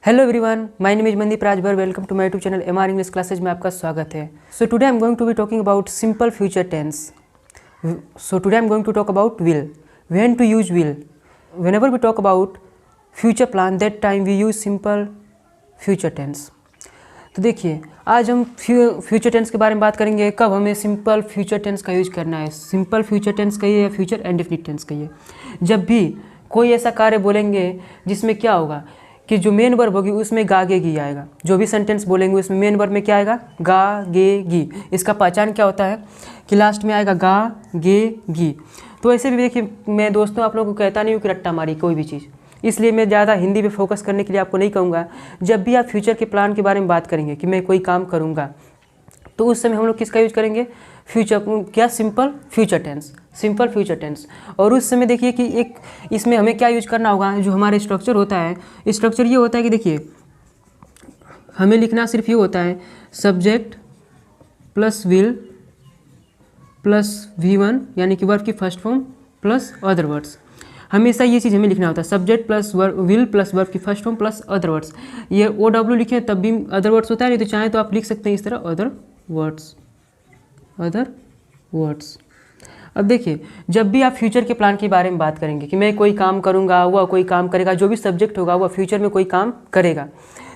Hello everyone, my name is Mandeep Rajbhar. Welcome to my YouTube channel MR English classes में आपका स्वागत है। So today I am going to be talking about simple future tense. So today I am going to talk about will, when to use will. Whenever we talk about future plan that time we use simple future tense. तो देखिए, आज हम future tense के बारे में बात करेंगे। कब हमें सिंपल फ्यूचर टेंस का यूज करना है। सिंपल फ्यूचर टेंस कहिए या फ्यूचर इंडेफिनिट टेंस कहिए। जब भी कोई ऐसा कार्य बोलेंगे जिसमें क्या होगा कि जो मेन वर्ब होगी उसमें गा गे गी आएगा। जो भी सेंटेंस बोलेंगे उसमें मेन वर्ब में क्या आएगा, गा गे गी। इसका पहचान क्या होता है कि लास्ट में आएगा गा गे गी। तो ऐसे भी देखिए, मैं दोस्तों आप लोगों को कहता नहीं हूँ कि रट्टा मारी कोई भी चीज़, इसलिए मैं ज़्यादा हिंदी पे फोकस करने के लिए आपको नहीं कहूँगा। जब भी आप फ्यूचर के प्लान के बारे में बात करेंगे कि मैं कोई काम करूँगा, तो उस समय हम लोग किसका यूज करेंगे, फ्यूचर, क्या, simple future tense, simple future tense. और उस समय देखिए कि एक इसमें हमें क्या यूज करना होगा। जो हमारा स्ट्रक्चर होता है, स्ट्रक्चर ये होता है कि देखिए हमें लिखना सिर्फ ये होता है, subject plus will plus V1 यानी कि वर्ब की first form plus other words. हमेशा ये चीज़ हमें लिखना होता है, subject plus will plus verb की first form plus other words. ये OW लिखे तब भी अदर वर्ड्स होता है, नहीं तो चाहे तो आप लिख सकते हैं इस तरह, अदर वर्ड्स, अदर वर्ड्स। अब देखिए, जब भी आप फ्यूचर के प्लान के बारे में बात करेंगे कि मैं कोई काम करूंगा, वह कोई काम करेगा, जो भी सब्जेक्ट होगा वह फ्यूचर में कोई काम करेगा,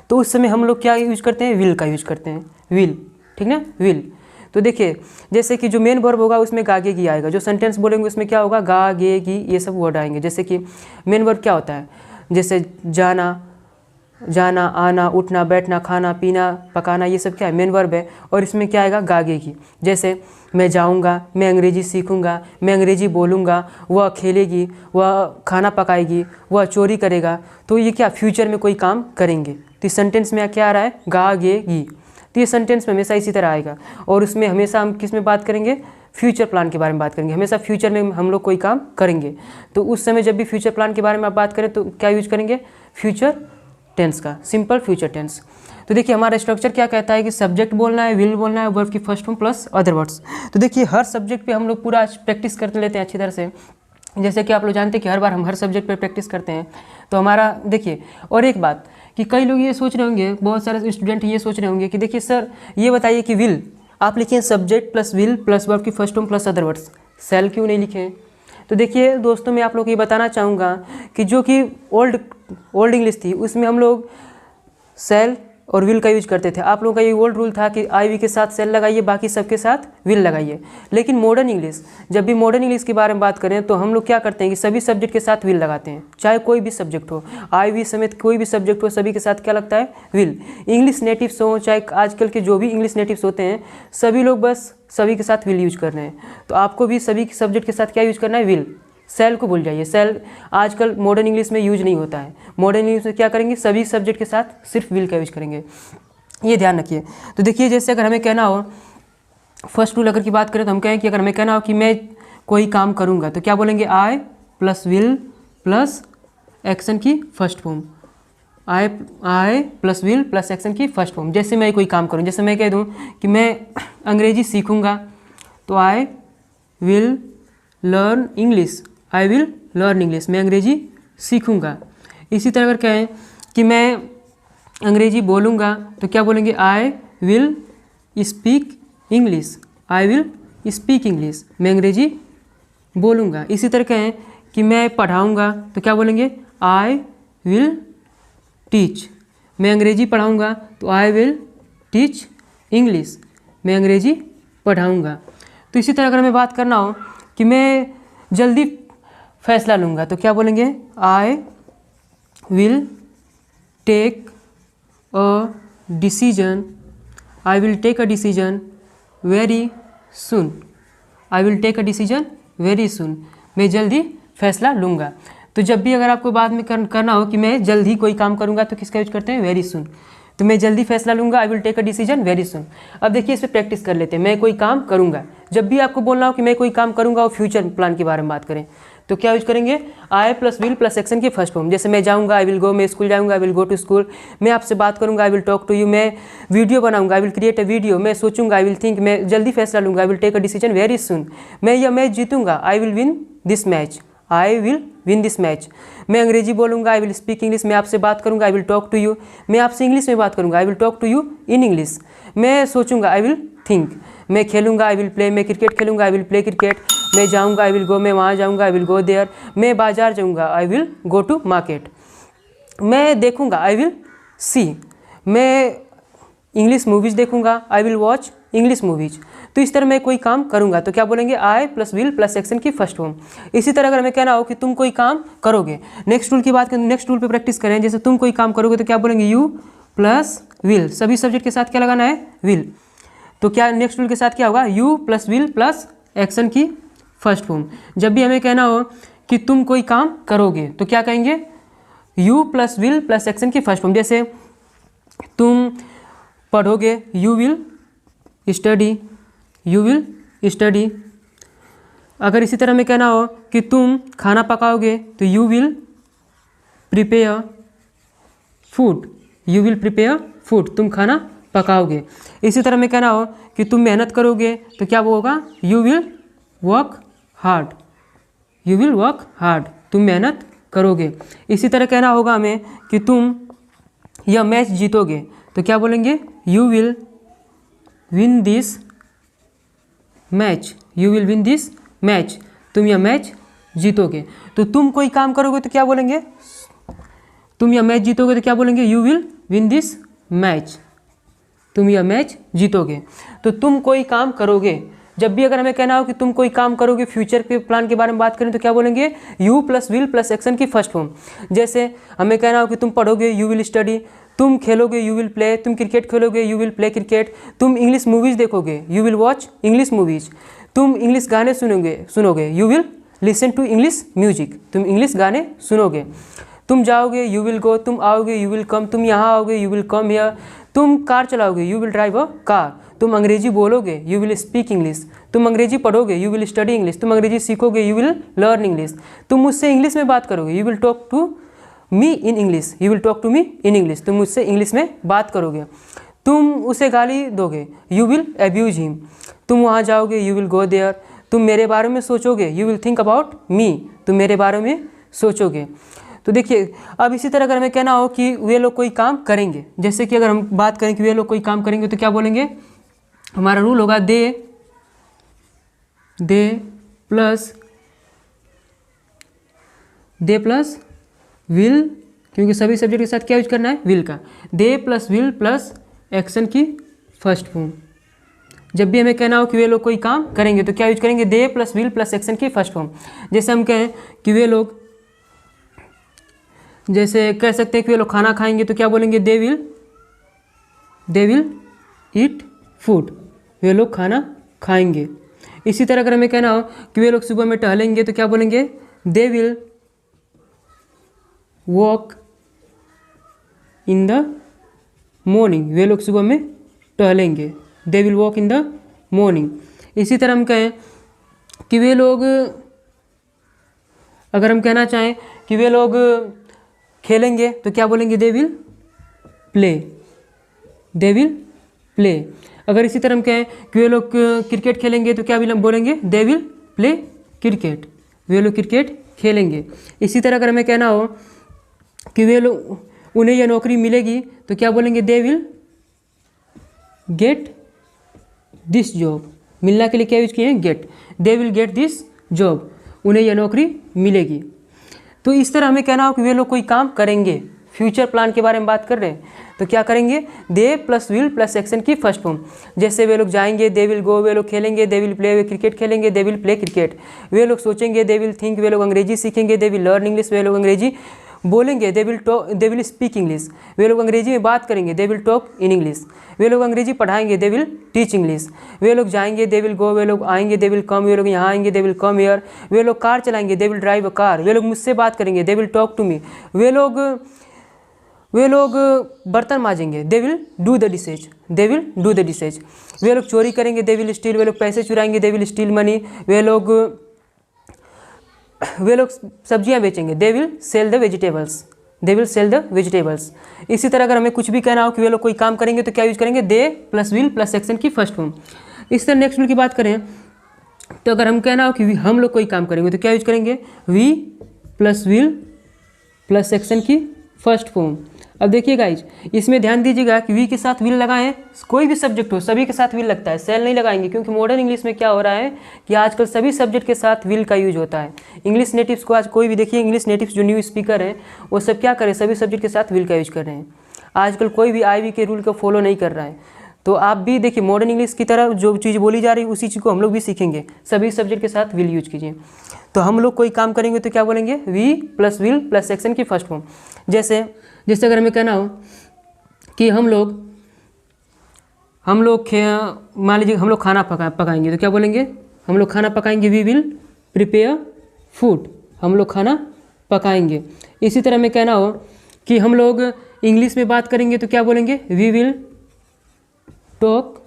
तो उस समय हम लोग क्या यूज करते हैं, विल का यूज करते हैं, विल, ठीक ना, विल। तो देखिए, जैसे कि जो मेन वर्ब होगा उसमें गा गे गी आएगा। जो सेंटेंस बोलेंगे उसमें क्या होगा, गा गे गी, ये सब वर्ड आएंगे। जैसे कि मेन वर्ब क्या होता है, जैसे जाना, जाना, आना, उठना, बैठना, खाना, पीना, पकाना, ये सब क्या है, मेन वर्ब है। और इसमें क्या आएगा, गागेगी। जैसे मैं जाऊंगा, मैं अंग्रेजी सीखूंगा, मैं अंग्रेजी बोलूंगा, वह खेलेगी, वह खाना पकाएगी, वह चोरी करेगा। तो ये क्या, फ्यूचर में कोई काम करेंगे। तो इस सेंटेंस में क्या आ रहा है, गागेगी। तो ये सेंटेंस में हमेशा इसी तरह आएगा। और उसमें हमेशा हम किस में बात करेंगे, फ्यूचर प्लान के बारे में बात करेंगे। हमेशा फ्यूचर में हम लोग कोई काम करेंगे। तो उस समय जब भी फ्यूचर प्लान के बारे में आप बात करें तो क्या यूज करेंगे, फ्यूचर टेंस का, सिंपल फ्यूचर टेंस। तो देखिए, हमारा स्ट्रक्चर क्या कहता है कि सब्जेक्ट बोलना है, विल बोलना है, वर्ब की first form plus other words. तो देखिए, हर सब्जेक्ट पे हम लोग पूरा प्रैक्टिस करते लेते हैं अच्छी तरह से। जैसे कि आप लोग जानते हैं कि हर बार हम हर सब्जेक्ट पे प्रैक्टिस करते हैं। तो हमारा देखिए, और एक बात कि कई लोग ये सोच रहे होंगे, बहुत सारे स्टूडेंट ये सोच रहे होंगे कि देखिए सर ये बताइए कि विल आप लिखे subject plus will plus verb की first form plus other words, shall क्यों नहीं लिखे। तो देखिए दोस्तों, मैं आप लोग को ये बताना चाहूँगा कि जो कि ओल्ड इंग्लिश थी उसमें हम लोग सेल और विल का यूज करते थे। आप लोगों का ये ओल्ड रूल था कि IV के साथ सेल लगाइए, बाकी सबके साथ विल लगाइए। लेकिन मॉडर्न इंग्लिश, जब भी मॉडर्न इंग्लिश के बारे में बात करें तो हम लोग क्या करते हैं कि सभी सब्जेक्ट के साथ विल लगाते हैं, चाहे कोई भी सब्जेक्ट हो, IV समेत कोई भी सब्जेक्ट हो, सभी के साथ क्या लगता है, विल। इंग्लिश नेटिव्स हो, चाहे आजकल के जो भी इंग्लिश नेटिव्स होते हैं, सभी लोग बस सभी के साथ विल यूज कर रहे हैं। तो आपको भी सभी सब्जेक्ट के साथ क्या यूज करना है, विल। सेल को भूल जाइए, सेल आजकल मॉडर्न इंग्लिश में यूज नहीं होता है। मॉडर्न इंग्लिश में क्या करेंगे, सभी सब्जेक्ट के साथ सिर्फ विल का यूज करेंगे, ये ध्यान रखिए। तो देखिए, जैसे अगर हमें कहना हो, फर्स्ट रूल अगर की बात करें तो हम कहें कि अगर हमें कहना हो कि मैं कोई काम करूंगा, तो क्या बोलेंगे, आई प्लस विल प्लस एक्शन की first form, I plus will plus action की फर्स्ट फॉर्म। जैसे मैं कोई काम करूँ, जैसे मैं कह दूँ कि मैं अंग्रेजी सीखूंगा, तो I will learn English, I will learn English, मैं अंग्रेजी सीखूंगा। इसी तरह अगर कहें कि मैं अंग्रेजी बोलूँगा, तो क्या बोलेंगे, I will speak English, I will speak English, मैं अंग्रेजी बोलूँगा। इसी तरह कहें कि मैं पढ़ाऊँगा, तो क्या बोलेंगे, आई विल टीच, मैं अंग्रेजी पढ़ाऊँगा, तो आई विल टीच इंग्लिश, मैं अंग्रेजी पढ़ाऊँगा। तो इसी तरह अगर हमें बात करना हो कि मैं जल्दी फैसला लूँगा, तो क्या बोलेंगे, I will take a decision, I will take a decision very soon, I will take a decision very soon, मैं जल्दी फैसला लूँगा। तो जब भी अगर आपको बाद में करना हो कि मैं जल्दी कोई काम करूँगा, तो किसका यूज करते हैं, वेरी सुन। तो मैं जल्दी फैसला लूँगा, I will take a decision very soon. अब देखिए, इस पर प्रैक्टिस कर लेते हैं, मैं कोई काम करूँगा। जब भी आपको बोलना हो कि मैं कोई काम करूँगा और फ्यूचर प्लान के बारे में बात करें, तो क्या यूज करेंगे, I plus will plus action की फर्स्ट फॉर्म। जैसे मैं जाऊँगा, आई विल गो, मैं स्कूल जाऊँगा, I will go to school, मैं आपसे बात करूँगा, I will talk to you, मैं वीडियो बनाऊँगा, I will create a video, मैं सोचूंगा, आई विल थिंक, मैं जल्दी फैसला लूँगा, I will take a decision very soon, मैं जीतूंगा, I will win this match, I will win this match. मैं अंग्रेजी बोलूँगा, आई विल स्पीक इंग्लिश। मैं आपसे बात करूँगा, I will talk to you. मैं आपसे इंग्लिश में बात करूँगा, I will talk to you in English. मैं सोचूंगा, आई विल थिंक। मैं खेलूँगा, आई विल प्ले। मैं क्रिकेट खेलूँगा, आई विल प्ले क्रिकेट। मैं जाऊँगा, आई विल गो। मैं वहाँ जाऊँगा, आई विल गो देयर। मैं बाजार जाऊँगा, I will go to market. मैं देखूँगा, आई विल सी। मैं इंग्लिश मूवीज़ देखूँगा, I will watch English movies. तो इस तरह मैं कोई काम करूँगा तो क्या बोलेंगे, आई प्लस विल प्लस एक्शन की फर्स्ट फॉर्म। इसी तरह अगर हमें कहना हो कि तुम कोई काम करोगे, नेक्स्ट रूल की बात करें, नेक्स्ट रूल पे प्रैक्टिस करें। जैसे तुम कोई काम करोगे तो क्या बोलेंगे, यू प्लस विल। सभी सब्जेक्ट के साथ क्या लगाना है, विल। तो क्या नेक्स्ट रूल के साथ क्या होगा, you plus will plus action की फर्स्ट फॉर्म। जब भी हमें कहना हो कि तुम कोई काम करोगे तो क्या कहेंगे, you plus will plus action की फर्स्ट फॉर्म। जैसे तुम पढ़ोगे, you will study, you will study. अगर इसी तरह में कहना हो कि तुम खाना पकाओगे तो you will prepare food, you will prepare food. तुम खाना पकाओगे। इसी तरह में कहना हो कि तुम मेहनत करोगे तो क्या वो होगा, you will work hard, you will work hard. तुम मेहनत करोगे। इसी तरह कहना होगा हमें कि तुम यह मैच जीतोगे तो क्या बोलेंगे, you will win this match, you will win this match. तुम यह मैच जीतोगे। तो तुम कोई काम करोगे तो क्या बोलेंगे, तुम यह मैच जीतोगे तो क्या बोलेंगे, you will win this match. तुम यह मैच जीतोगे। तो तुम कोई काम करोगे। जब भी अगर हमें कहना हो कि तुम कोई काम करोगे, फ्यूचर के प्लान के बारे में बात करें तो क्या बोलेंगे, you plus will plus action की फर्स्ट फॉर्म। जैसे हमें कहना हो कि तुम पढ़ोगे, यू विल स्टडी। तुम खेलोगे, यू विल प्ले। तुम क्रिकेट खेलोगे, यू विल प्ले क्रिकेट। तुम इंग्लिश मूवीज़ देखोगे, you will watch English movies. तुम इंग्लिश गाने सुनोगे, you will listen to English music. तुम इंग्लिश गाने सुनोगे। तुम जाओगे, यू विल गो। तुम आओगे, यू विल कम। तुम यहाँ आओगे, यू विल कम हियर। तुम कार चलाओगे, you will drive a car. तुम अंग्रेजी बोलोगे, यू विल स्पीक इंग्लिश। तुम अंग्रेजी पढ़ोगे, यू विल स्टडी इंग्लिश। तुम अंग्रेजी सीखोगे, यू विल लर्न इंग्लिश। तुम मुझसे इंग्लिश में बात करोगे, you will talk to me in English, you will talk to me in English. तुम मुझसे इंग्लिश में बात करोगे। तुम उसे गाली दोगे, यू विल एब्यूज हिम। तुम वहाँ जाओगे, यू विल गो देयर। तुम मेरे बारे में सोचोगे, you will think about me. तुम मेरे बारे में सोचोगे। तो देखिए, अब इसी तरह अगर हमें कहना हो कि वे लोग कोई काम करेंगे, जैसे कि अगर हम बात करें कि वे लोग कोई काम करेंगे तो क्या बोलेंगे, हमारा रूल होगा दे प्लस विल, क्योंकि सभी सब्जेक्ट के साथ क्या यूज करना है, विल का। दे प्लस विल प्लस एक्शन की फर्स्ट फॉर्म। जब भी हमें कहना हो कि वे लोग कोई काम करेंगे तो क्या यूज करेंगे, दे प्लस विल प्लस एक्शन की फर्स्ट फॉर्म। जैसे हम कहें कि वे लोग, जैसे कह सकते हैं कि वे लोग खाना खाएंगे तो क्या बोलेंगे, दे विल ईट फूड। वे लोग खाना खाएंगे। इसी तरह अगर हमें कहना हो कि वे लोग सुबह में टहलेंगे तो क्या बोलेंगे, they will walk in the morning. वे लोग सुबह में टहलेंगे, they will walk in the morning. इसी तरह हम कहें कि वे लोग, अगर हम कहना चाहें कि वे लोग खेलेंगे तो क्या बोलेंगे, they will play, they will play. अगर इसी तरह हम कहें कि वे लोग क्रिकेट खेलेंगे तो क्या बोलेंगे, दे विल प्ले क्रिकेट। वे लोग क्रिकेट खेलेंगे। इसी तरह अगर हमें कहना हो कि वे लोग, उन्हें यह नौकरी मिलेगी तो क्या बोलेंगे, they will get this job. मिलना के लिए क्या यूज किए हैं, get. They will get this job. उन्हें यह नौकरी मिलेगी। तो इस तरह हमें कहना हो कि वे लोग कोई काम करेंगे। फ्यूचर प्लान के बारे में बात कर रहे हैं तो क्या करेंगे, दे प्लस विल प्लस एक्शन की फर्स्ट फॉर्म। जैसे वे लोग जाएंगे, दे विल गो। वे लोग खेलेंगे, दे विल प्ले। वे क्रिकेट खेलेंगे, दे विल प्ले क्रिकेट। वे लोग सोचेंगे, दे विल थिंक। वे लोग अंग्रेजी सीखेंगे, दे विल लर्न इंग्लिश। वे लोग अंग्रेजी बोलेंगे, दे विल स्पीक इंग्लिश। वे लोग अंग्रेजी में बात करेंगे, they will talk in English. वे लोग अंग्रेजी पढ़ाएंगे, दे विल टीच इंग्लिश। वे लोग जाएंगे, दे विल गो। वे लोग आएंगे, दे विल कम। वे लोग यहाँ आएंगे, दे विल कम हियर। वे लोग कार चलाएंगे, they will drive a car. वे लोग मुझसे बात करेंगे, they will talk to me. वे लोग बर्तन मांजेंगे, they will do the dishes, they will do the dishes. वे लोग चोरी करेंगे, दे विल स्टील। वे लोग पैसे चुराएंगे, दे विल स्टील मनी। वे लोग सब्जियां बेचेंगे, they will sell the vegetables, they will sell the vegetables. इसी तरह अगर हमें कुछ भी कहना हो कि वे लोग कोई काम करेंगे तो क्या यूज करेंगे, दे प्लस विल प्लस एक्शन की फर्स्ट फॉर्म। इस तरह नेक्स्ट रूल की बात करें तो अगर हम कहना हो कि हम लोग कोई काम करेंगे तो क्या यूज करेंगे, we plus will plus action की फर्स्ट फॉर्म। अब देखिए गाइज, इसमें ध्यान दीजिएगा कि वी के साथ विल लगाएं, कोई भी सब्जेक्ट हो सभी के साथ विल लगता है, सेल नहीं लगाएंगे, क्योंकि मॉडर्न इंग्लिश में क्या हो रहा है कि आजकल सभी सब्जेक्ट के साथ विल का यूज होता है। इंग्लिश नेटिव्स को आज कोई भी देखिए, इंग्लिश नेटिव्स जो न्यू स्पीकर हैं वो सब क्या करें, सभी सब्जेक्ट के साथ विल का यूज कर रहे हैं। आजकल कोई भी IB के रूल को फॉलो नहीं कर रहा है। तो आप भी देखिए मॉडर्न इंग्लिश की तरह जो चीज़ बोली जा रही है उसी चीज़ को हम लोग भी सीखेंगे, सभी सब्जेक्ट के साथ विल यूज कीजिए। तो हम लोग कोई काम करेंगे तो क्या बोलेंगे, we plus will plus action की फर्स्ट फॉर्म। जैसे अगर हमें कहना हो कि हम लोग मान लीजिए हम लोग खाना पकाएंगे तो क्या बोलेंगे, हम लोग खाना पकाएंगे, वी विल प्रिपेयर फूड, हम लोग खाना पकाएंगे। इसी तरह में कहना हो कि हम लोग इंग्लिश में बात करेंगे तो क्या बोलेंगे, we will talk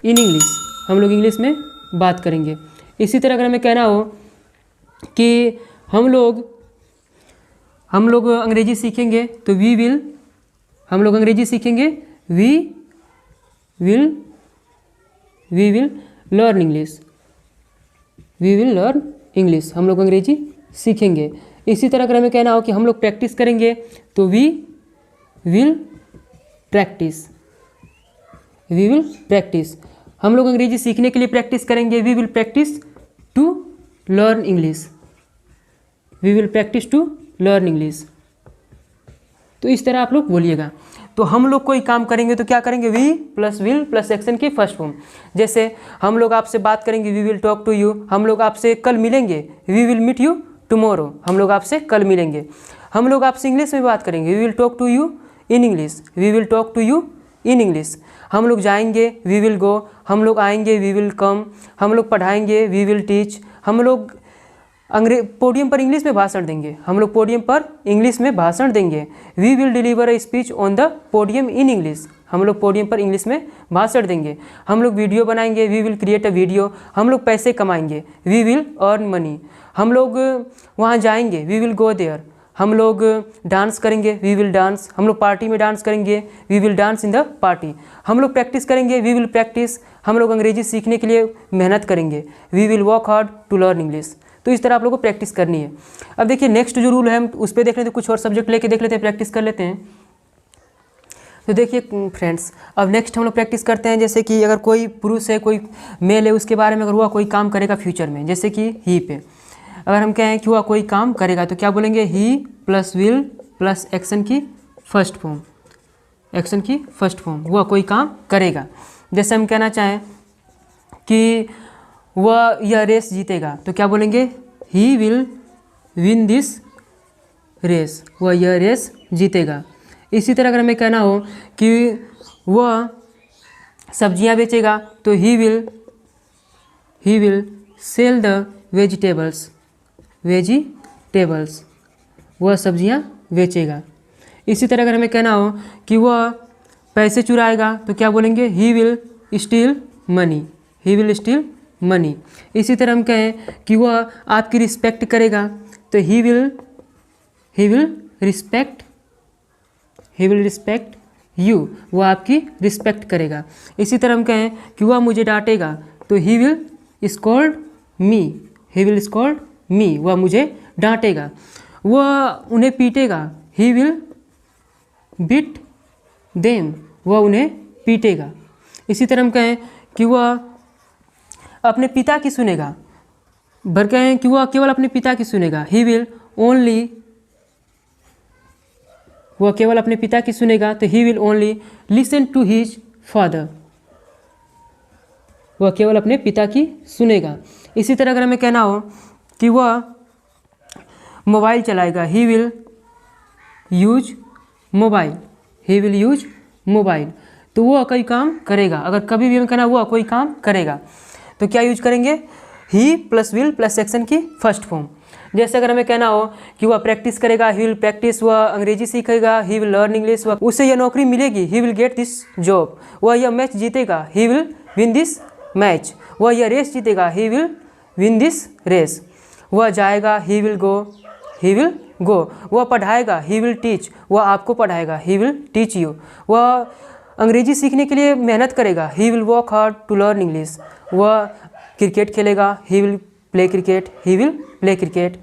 in English, हम लोग इंग्लिश में बात करेंगे। इसी तरह अगर हमें कहना हो कि हम लोग अंग्रेजी सीखेंगे तो हम लोग अंग्रेजी सीखेंगे, वी विल लर्न इंग्लिश, हम लोग अंग्रेजी सीखेंगे। इसी तरह अगर हमें कहना हो कि हम लोग प्रैक्टिस करेंगे तो वी विल प्रैक्टिस, हम लोग अंग्रेजी सीखने के लिए प्रैक्टिस करेंगे, we will practice to learn English, तो इस तरह आप लोग बोलिएगा। तो हम लोग कोई काम करेंगे तो क्या करेंगे, we plus will plus action की फर्स्ट फॉर्म। जैसे हम लोग आपसे बात करेंगे, we will talk to you, हम लोग आपसे कल मिलेंगे, we will meet you tomorrow, हम लोग आपसे कल मिलेंगे। हम लोग आपसे इंग्लिश में बात करेंगे, we will talk to you in English, हम लोग जाएंगे, वी विल गो, हम लोग आएंगे, वी विल कम, हम लोग पढ़ाएंगे, वी विल टीच, हम लोग पोडियम पर इंग्लिश में भाषण देंगे, हम लोग पोडियम पर इंग्लिश में भाषण देंगे, we will deliver a speech on the podium in English, हम लोग पोडियम पर इंग्लिश में भाषण देंगे। हम लोग वीडियो बनाएंगे, we will create a video, हम लोग पैसे कमाएंगे, वी विल अर्न मनी, हम लोग वहाँ जाएंगे, वी विल गो देयर, हम लोग डांस करेंगे, वी विल डांस, हम लोग पार्टी में डांस करेंगे, we will dance in the party, हम लोग प्रैक्टिस करेंगे, वी विल प्रैक्टिस, हम लोग अंग्रेजी सीखने के लिए मेहनत करेंगे, we will work hard to learn English. तो इस तरह आप लोगों को प्रैक्टिस करनी है। अब देखिए नेक्स्ट जो रूल है हम उस पर देख लेते हैं, कुछ और सब्जेक्ट लेके देख लेते हैं, प्रैक्टिस कर लेते हैं। तो देखिए फ्रेंड्स, अब नेक्स्ट हम लोग प्रैक्टिस करते हैं, जैसे कि अगर कोई पुरुष है, कोई मेल है, उसके बारे में अगर हुआ कोई काम करेगा फ्यूचर में, जैसे कि ही पे अगर हम कहें कि हुआ कोई काम करेगा तो क्या बोलेंगे, he plus will plus action की फर्स्ट फॉर्म, हुआ कोई काम करेगा। जैसे हम कहना चाहें कि वह यह रेस जीतेगा तो क्या बोलेंगे, he will win this race, वह यह रेस जीतेगा। इसी तरह अगर हमें कहना हो कि वह सब्जियां बेचेगा तो he will sell the vegetables, वह सब्जियां बेचेगा। इसी तरह अगर हमें कहना हो कि वह पैसे चुराएगा तो क्या बोलेंगे, ही विल स्टील मनी, इसी तरह हम कहें कि वह आपकी रिस्पेक्ट करेगा तो ही विल रिस्पेक्ट यू, वह आपकी रिस्पेक्ट करेगा। इसी तरह हम कहें कि वह मुझे डांटेगा तो ही विल स्कॉल्ड मी, वह मुझे डांटेगा। वह उन्हें पीटेगा, ही विल बीट देम, वह उन्हें पीटेगा। इसी तरह हम कहें कि वह अपने पिता की सुनेगा, भर कहें कि वह केवल अपने पिता की सुनेगा, वह केवल अपने पिता की सुनेगा तो he will only listen to his father, वह केवल अपने पिता की सुनेगा। इसी तरह अगर हमें कहना हो कि वह मोबाइल चलाएगा, ही विल यूज मोबाइल, तो वह कोई काम करेगा। अगर कभी भी हमें कहना वह कोई काम करेगा तो क्या यूज करेंगे, ही प्लस विल प्लस एक्शन की फर्स्ट फॉर्म। जैसे अगर हमें कहना हो कि वह प्रैक्टिस करेगा, ही विल प्रैक्टिस, वह अंग्रेजी सीखेगा, ही विल लर्न इंग्लिश, उसे यह नौकरी मिलेगी, he will get this job, वह यह मैच जीतेगा, he will win this match, वह यह रेस जीतेगा, he will win this race, वह जाएगा, ही विल गो, वह पढ़ाएगा, ही विल टीच, वह आपको पढ़ाएगा, ही विल टीच यू, वह अंग्रेजी सीखने के लिए मेहनत करेगा, he will work hard to learn English. वह क्रिकेट खेलेगा, he will play cricket, he will play cricket.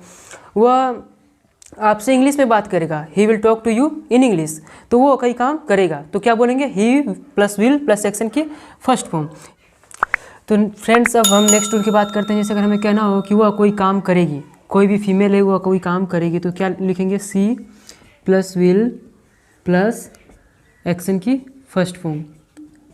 वह आपसे इंग्लिश में बात करेगा, he will talk to you in English, तो वो कई काम करेगा। तो क्या बोलेंगे, he plus will plus action की फर्स्ट फॉर्म। तो फ्रेंड्स अब हम नेक्स्ट रूल की बात करते हैं। जैसे अगर हमें कहना हो कि वह कोई काम करेगी, कोई भी फीमेल है वह कोई काम करेगी, तो क्या लिखेंगे, she plus will plus action की फर्स्ट फॉर्म,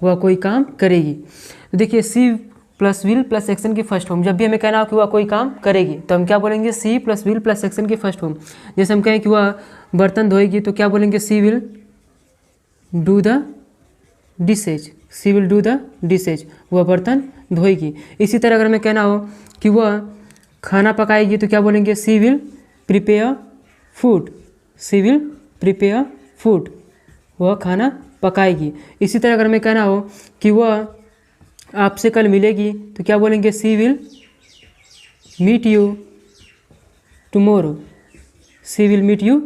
वह कोई काम करेगी। तो देखिए she plus will plus action की फर्स्ट फॉर्म, जब भी हमें कहना हो कि वह कोई काम करेगी तो हम क्या बोलेंगे, she plus will plus action की फर्स्ट फॉर्म। जैसे हम कहें कि वह बर्तन धोएगी तो क्या बोलेंगे, she will do the dishes, she will do the dishes, वह बर्तन धोएगी। इसी तरह अगर हमें कहना हो कि वह खाना पकाएगी तो क्या बोलेंगे, she will prepare food, she will prepare food, वह खाना पकाएगी। इसी तरह अगर हमें कहना हो कि वह आपसे कल मिलेगी तो क्या बोलेंगे, she will meet you tomorrow, she will meet you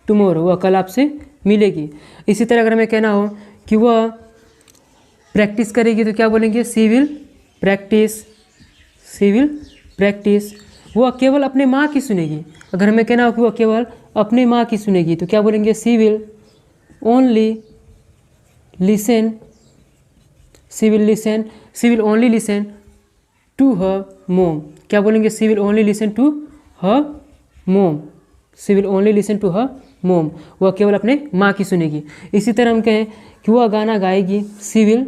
tomorrow, वह कल आपसे मिलेगी। इसी तरह अगर हमें कहना हो कि वह प्रैक्टिस करेगी तो क्या बोलेंगे, she will practise, she will practise. वह केवल अपने माँ की सुनेगी, अगर हमें कहना हो कि वह केवल अपने माँ की सुनेगी तो क्या बोलेंगे, she will only listen, she will listen, she will only listen to her mom, क्या बोलेंगे, she will only listen to her mom, she will only listen to her mom, वह केवल अपने माँ की सुनेगी। इसी तरह हम कहें कि वह गाना गाएगी, she will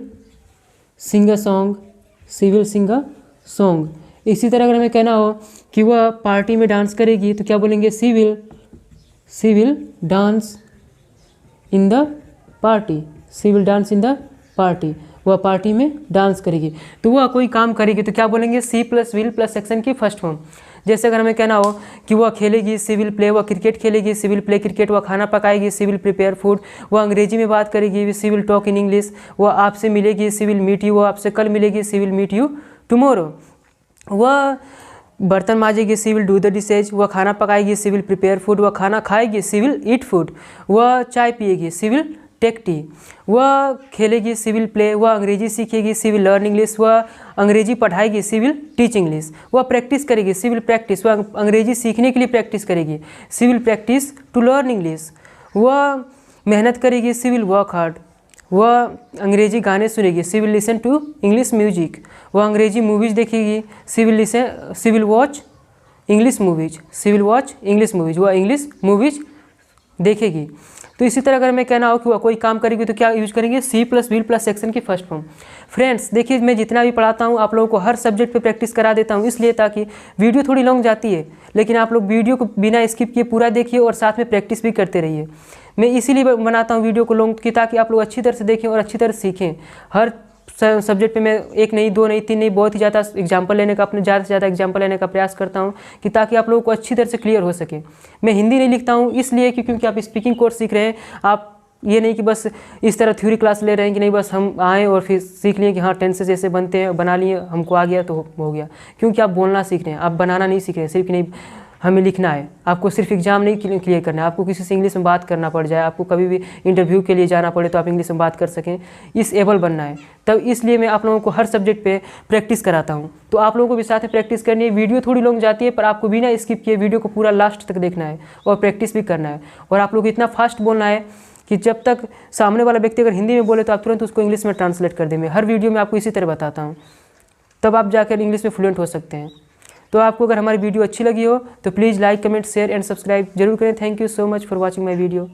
sing a song, she will sing a song. इसी तरह अगर हमें कहना हो कि वह पार्टी में डांस करेगी तो क्या बोलेंगे, she will dance in the party, she will dance in the party, वह पार्टी में डांस करेगी। तो वह कोई काम करेगी तो क्या बोलेंगे, she plus will plus action की फर्स्ट फॉर्म। जैसे अगर हमें कहना हो कि वह खेलेगी, सी विल प्ले, वह क्रिकेट खेलेगी, सी विल प्ले क्रिकेट, वह खाना पकाएगी, सी विल प्रिपेयर फूड, वह अंग्रेजी में बात करेगी, she will talk in English, वह आपसे मिलेगी, सी विल मीट यू, वह आपसे कल मिलेगी, सी विल मीट यू टुमारो। वह बर्तन माजेगी, सी विल डू द डिशेज, वह खाना पकाएगी, सी विल प्रिपेयर फूड, वह खाना खाएगी, सी विल ईट फूड, वह चाय पिएगी, सी विल टेक टी, वह खेलेगी, सी विल प्ले, वह अंग्रेजी सीखेगी, सी विल लर्न इंग्लिश, वह अंग्रेजी पढ़ाएगी, सी विल टीच इंग्लिश, वह प्रैक्टिस करेगी, सी विल प्रैक्टिस, वह अंग्रेजी सीखने के लिए प्रैक्टिस करेगी, she will practice to learn English, वह मेहनत करेगी, सी विल वर्क हार्ड, वह अंग्रेजी गाने सुनेगी, she will listen to English music, वह अंग्रेजी मूवीज़ देखेगी, she will watch English movies, she will watch English movies, वह इंग्लिश मूवीज देखेगी। तो इसी तरह अगर मैं कहना हो कि वह कोई काम करेगी तो क्या यूज करेंगे, she plus will plus action की फर्स्ट फॉर्म। फ्रेंड्स देखिए, मैं जितना भी पढ़ाता हूँ आप लोगों को हर सब्जेक्ट पे प्रैक्टिस करा देता हूँ, इसलिए ताकि वीडियो थोड़ी लॉन्ग जाती है लेकिन आप लोग वीडियो को बिना स्किप किए पूरा देखिए और साथ में प्रैक्टिस भी करते रहिए। मैं इसीलिए बनाता हूँ वीडियो को लॉन्ग कि ताकि आप लोग अच्छी तरह से देखें और अच्छी तरह सीखें। हर सब्जेक्ट पे मैं एक नहीं, दो नहीं, तीन नहीं, बहुत ही ज़्यादा एग्जाम्पल लेने का, अपने ज़्यादा से ज़्यादा एग्जाम्पल लेने का प्रयास करता हूँ कि ताकि आप लोगों को अच्छी तरह से क्लियर हो सके। मैं हिंदी नहीं लिखता हूँ इसलिए क्योंकि आप स्पीकिंग कोर्स सीख रहे हैं, आप ये नहीं कि बस इस तरह थ्योरी क्लास ले रहे हैं कि नहीं बस हम आएँ और फिर सीख लिए कि हाँ टेंसेस ऐसे बनते हैं, बना लिए, हमको आ गया तो हो गया। क्योंकि आप बोलना सीख रहे हैं, आप बनाना नहीं सीख रहे हैं। सिर्फ कि नहीं हमें लिखना है, आपको सिर्फ एग्जाम नहीं क्लियर करना है, आपको किसी से इंग्लिश में बात करना पड़ जाए, आपको कभी भी इंटरव्यू के लिए जाना पड़े तो आप इंग्लिश में बात कर सकें, इस एबल बनना है। तब इसलिए मैं आप लोगों को हर सब्जेक्ट पे प्रैक्टिस कराता हूँ। तो आप लोगों को भी साथ में प्रैक्टिस करनी है। वीडियो थोड़ी लॉन्ग जाती है पर आपको बिना स्किप किए वीडियो को पूरा लास्ट तक देखना है और प्रैक्टिस भी करना है। और आप लोग इतना फास्ट बोलना है कि जब तक सामने वाला व्यक्ति अगर हिंदी में बोले तो आप तुरंत उसको इंग्लिश में ट्रांसलेट कर दें। मैं हर वीडियो में आपको इसी तरह बताता हूँ, तब आप जाकर इंग्लिश में फ्लुएंट हो सकते हैं। तो आपको अगर हमारी वीडियो अच्छी लगी हो तो please like, comment, share and subscribe जरूर करें। Thank you so much for watching my video.